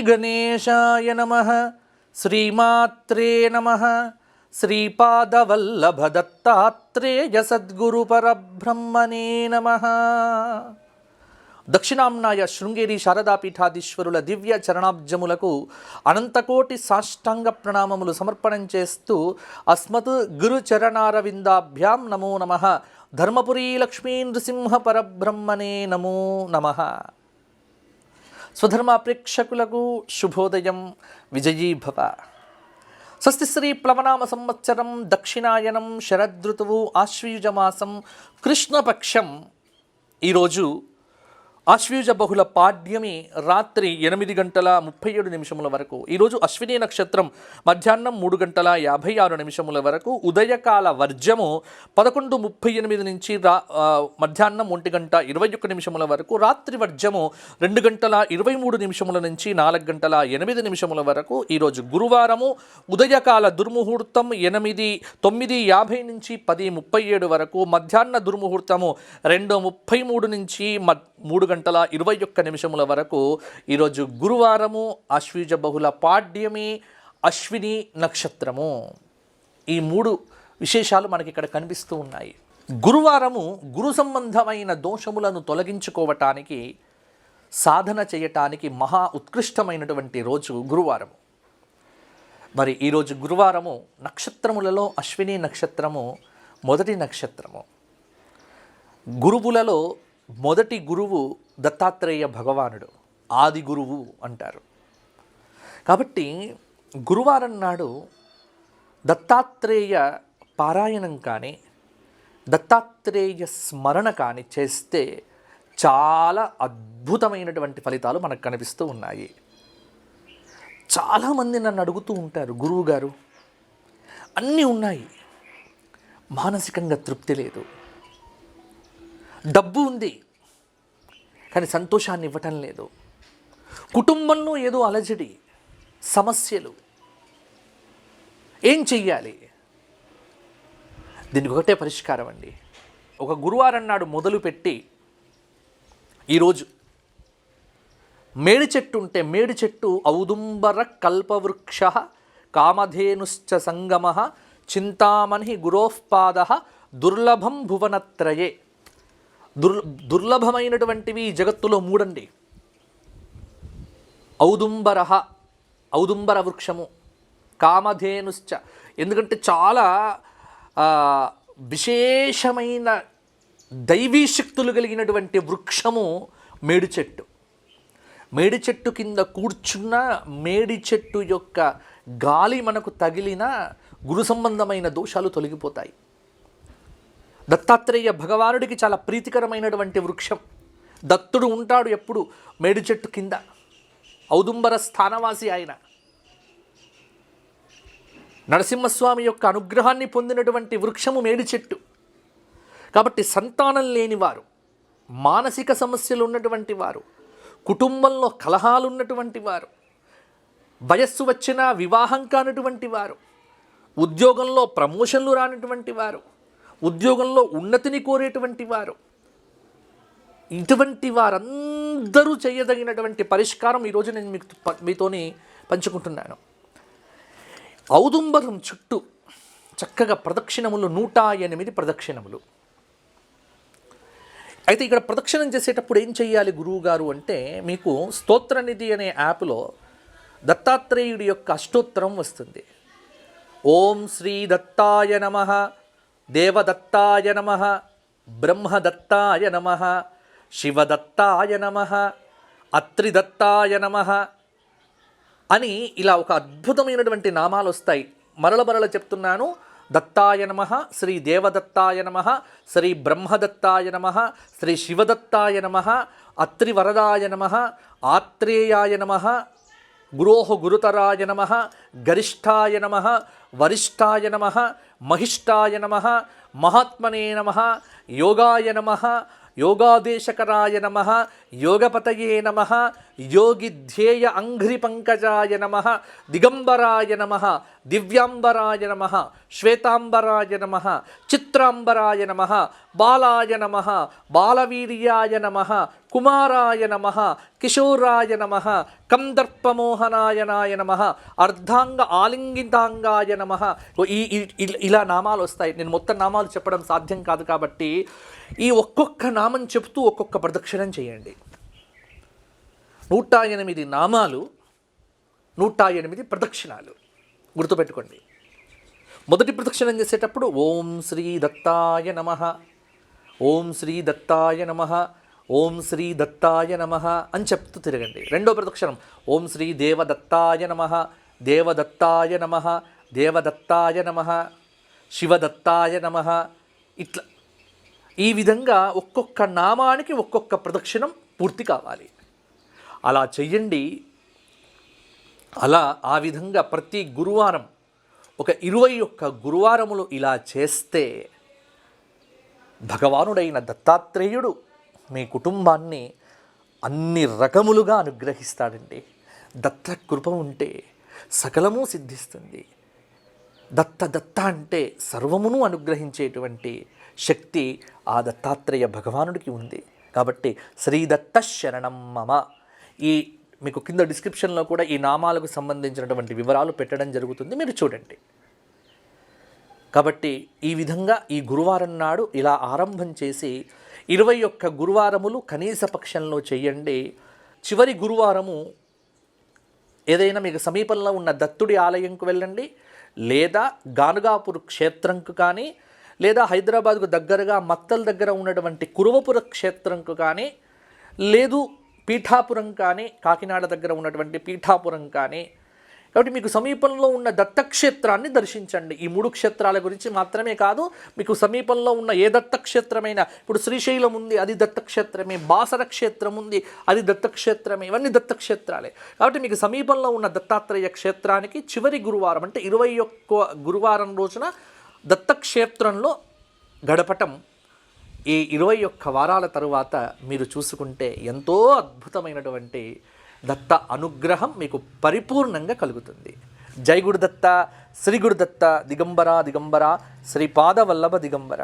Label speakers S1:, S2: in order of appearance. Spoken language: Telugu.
S1: గణేశాయ నమః. శ్రీమాత్రే నమః. శ్రీపాదవల్లభదత్తాత్రేయ సద్గురు పరబ్రహ్మణే నమః. దక్షిణాంనాయ శృంగేరి శారదాపీఠాధీశ్వరుల దివ్య చరణాబ్జములకు అనంతకోటి సాష్టాంగ ప్రణామములు సమర్పణం చేస్తూ అస్మత్ గురు చరణారవిందాభ్యాం నమో నమః. ధర్మపురీ లక్ష్మీ నృసింహ పరబ్రహ్మణే నమో నమః. స్వధర్మ ప్రేక్షకులకు శుభోదయం. విజయీభవ. స్వస్తి శ్రీ ప్లవనామ సంవత్సరం దక్షిణాయనం శరదృతువు ఆశ్వయుజమాసం కృష్ణపక్షం. ఈరోజు ఆశ్వయుజ బహుళ పాడ్యమి రాత్రి 8:37 వరకు. ఈరోజు అశ్విని నక్షత్రం మధ్యాహ్నం 3:56 వరకు. ఉదయకాల వర్జము 11:38 నుంచి మధ్యాహ్నం 1:21 వరకు. రాత్రి వర్జము 2:23 నుంచి 4:08 వరకు. ఈరోజు గురువారము. ఉదయకాల దుర్ముహూర్తం 9:50 నుంచి 10:37 వరకు. మధ్యాహ్న దుర్ముహూర్తము 2:33 నుంచి 3:21 వరకు. ఈరోజు గురువారము. ఆశ్వయుజ బహుళ పాడ్యమి, అశ్విని నక్షత్రము. ఈ 3 విశేషాలు మనకి ఇక్కడ కనిపిస్తూ ఉన్నాయి. గురువారము గురు సంబంధమైన దోషములను తొలగించుకోవటానికి, సాధన చేయటానికి మహా ఉత్కృష్టమైనటువంటి రోజు గురువారము. మరి ఈరోజు గురువారము నక్షత్రములలో అశ్విని నక్షత్రము మొదటి నక్షత్రము. గురువులలో మొదటి గురువు దత్తాత్రేయ భగవానుడు, ఆది గురువు అంటారు. కాబట్టి గురువారం నాడు దత్తాత్రేయ పారాయణం కానీ, దత్తాత్రేయ స్మరణ కానీ చేస్తే చాలా అద్భుతమైనటువంటి ఫలితాలు మనకు కనిపిస్తూ ఉన్నాయి. చాలామంది నన్ను అడుగుతూ ఉంటారు, గురువు గారు అన్నీ ఉన్నాయి, మానసికంగా తృప్తి లేదు, డబ్బు ఉంది కానీ సంతోషాన్ని ఇవ్వటం లేదు, కుటుంబంలో ఏదో అలజడి, సమస్యలు, ఏం చెయ్యాలి? దీనికి ఒకటే పరిష్కారం అండి. ఒక గురువారం నాడు మొదలుపెట్టి ఈరోజు మేడి చెట్టు ఉంటే మేడి చెట్టు ఔదుంబర కల్పవృక్ష కామధేనుశ్చ సంగమ చింతామణి గురోఃపాద దుర్లభం భువనత్రయే. దుర్లభమైనటువంటివి ఈ జగత్తులో 3 అండి. ఔదుంబర వృక్షము, కామధేనుశ్చ, ఎందుకంటే చాలా విశేషమైన దైవీ శక్తులు కలిగినటువంటి వృక్షము మేడి చెట్టు. మేడి చెట్టు కింద కూర్చున్న, మేడి చెట్టు యొక్క గాలి మనకు తగిలిన గురు సంబంధమైన దోషాలు తొలగిపోతాయి. దత్తాత్రేయ భగవానుడికి చాలా ప్రీతికరమైనటువంటి వృక్షం. దత్తుడు ఉంటాడు ఎప్పుడు మేడి చెట్టు కింద. ఔదుంబర స్థానవాసి ఆయన. నరసింహస్వామి యొక్క అనుగ్రహాన్ని పొందినటువంటి వృక్షము మేడి చెట్టు. కాబట్టి సంతానం లేనివారు, మానసిక సమస్యలు ఉన్నటువంటి వారు, కుటుంబంలో కలహాలు ఉన్నటువంటి వారు, వయస్సు వచ్చినా వివాహం కానటువంటి వారు, ఉద్యోగంలో ప్రమోషన్లు రానటువంటి వారు, ఉద్యోగంలో ఉన్నతిని కోరేటువంటి వారు, ఇటువంటి వారందరూ చేయదగినటువంటి పరిష్కారం ఈరోజు నేను మీతోని పంచుకుంటున్నాను. ఔదుంబరం చుట్టూ చక్కగా ప్రదక్షిణములు 108 ప్రదక్షిణములు. అయితే ఇక్కడ ప్రదక్షిణం చేసేటప్పుడు ఏం చెయ్యాలి గురువు గారు అంటే, మీకు స్తోత్రనిధి అనే యాప్లో దత్తాత్రేయుడి యొక్క అష్టోత్తరం వస్తుంది. ఓం శ్రీ దత్తాయ నమః, దేవదత్తాయ నమః, బ్రహ్మదత్తాయ నమః, శివదత్తాయ నమః, అత్రిదత్తాయ నమః అని ఇలా ఒక అద్భుతమైనటువంటి నామాలు వస్తాయి. మరల చెప్తున్నాను. దత్తాయ నమః, శ్రీ దేవదత్తాయ నమః, శ్రీ బ్రహ్మదత్తాయ నమః, శ్రీ శివదత్తాయ నమః, అత్రివరదాయ నమః, ఆత్రేయాయ నమః, గురోః గురుతరాయ నమః, గరిష్ఠాయ నమః, వరిష్ఠాయ నమః, మహిష్ఠాయ నమః, మహాత్మనే నమః, యోగాయ నమః, యోగాదేశకరాయ నమః, యోగపతయే నమః, యోగిధ్యేయ అంఘ్రిపంకజాయ నమః, దిగంబరాయ నమః, దివ్యాంబరాయ నమః, శ్వేతాంబరాయ నమః, చిత్రాంబరాయ నమః, బాలాయ నమః, బాలవీర్యాయ నమః, కుమారాయ నమః, కిశోరాయ నమః, కందర్పమోహనాయనాయ నమః, అర్ధాంగ ఆలింగితాంగాయ నమః. ఇలా నామాలు వస్తాయి. నేను మొత్తం నామాలు చెప్పడం సాధ్యం కాదు కాబట్టి ఈ ఒక్కొక్క నామం చెప్తూ ఒక్కొక్క ప్రదక్షిణం చేయండి. 108 నామాలు, 108 ప్రదక్షిణాలు గుర్తుపెట్టుకోండి. మొదటి ప్రదక్షిణం చేసేటప్పుడు ఓం శ్రీ దత్తాయ నమః, ఓం శ్రీ దత్తాయ నమః, ఓం శ్రీ దత్తాయ నమః అని చెప్తూ తిరగండి. రెండో ప్రదక్షిణం ఓం శ్రీ దేవదత్తాయ నమః, దేవదత్తాయ నమః, దేవదత్తాయ నమః, శివదత్తాయ నమః. ఇట్లా ఈ విధంగా ఒక్కొక్క నామానికి ఒక్కొక్క ప్రదక్షిణం పూర్తి కావాలి. అలా చెయ్యండి. అలా ఆ విధంగా ప్రతి గురువారం ఒక 21 గురువారములు ఇలా చేస్తే భగవానుడైన దత్తాత్రేయుడు మీ కుటుంబాన్ని అన్ని రకములుగా అనుగ్రహిస్తాడండి. దత్త కృప ఉంటే సకలము సిద్ధిస్తుంది. దత్త అంటే సర్వమును అనుగ్రహించేటువంటి శక్తి ఆ దత్తాత్రేయ భగవానుడికి ఉంది. కాబట్టి శ్రీదత్త శరణం మమ. ఈ మీకు కింద డిస్క్రిప్షన్లో కూడా ఈ నామాలకు సంబంధించినటువంటి వివరాలు పెట్టడం జరుగుతుంది, మీరు చూడండి. కాబట్టి ఈ విధంగా ఈ గురువారం నాడు ఇలా ఆరంభం చేసి 21 గురువారములు కనీస పక్షంలో చేయండి. చివరి గురువారము ఏదైనా మీకు సమీపంలో ఉన్న దత్తుడి ఆలయంకు వెళ్ళండి, లేదా గానుగాపూర్ క్షేత్రంకు కానీ, లేదా హైదరాబాద్కు దగ్గరగా మత్తల్ దగ్గర ఉన్నటువంటి కురువపుర క్షేత్రంకు కానీ, లేదు పీఠాపురం కానీ, కాకినాడ దగ్గర ఉన్నటువంటి పీఠాపురం కానీ. కాబట్టి మీకు సమీపంలో ఉన్న దత్తక్షేత్రాన్ని దర్శించండి. ఈ 3 క్షేత్రాల గురించి మాత్రమే కాదు, మీకు సమీపంలో ఉన్న ఏ దత్తక్షేత్రమైనా, ఇప్పుడు శ్రీశైలం ఉంది, అది దత్తక్షేత్రమే. బాసర క్షేత్రం ఉంది, అది దత్తక్షేత్రమే. ఇవన్నీ దత్తక్షేత్రాలే. కాబట్టి మీకు సమీపంలో ఉన్న దత్తాత్రేయ క్షేత్రానికి చివరి గురువారం అంటే 21 గురువారం రోజున దత్తక్షేత్రంలో గడపటం ఈ 21 వారాల తరువాత మీరు చూసుకుంటే ఎంతో అద్భుతమైనటువంటి దత్త అనుగ్రహం మీకు పరిపూర్ణంగా కలుగుతుంది. జై గురుదత్త, శ్రీ గురుదత్త, దిగంబర దిగంబర, శ్రీపాద వల్లభ దిగంబర.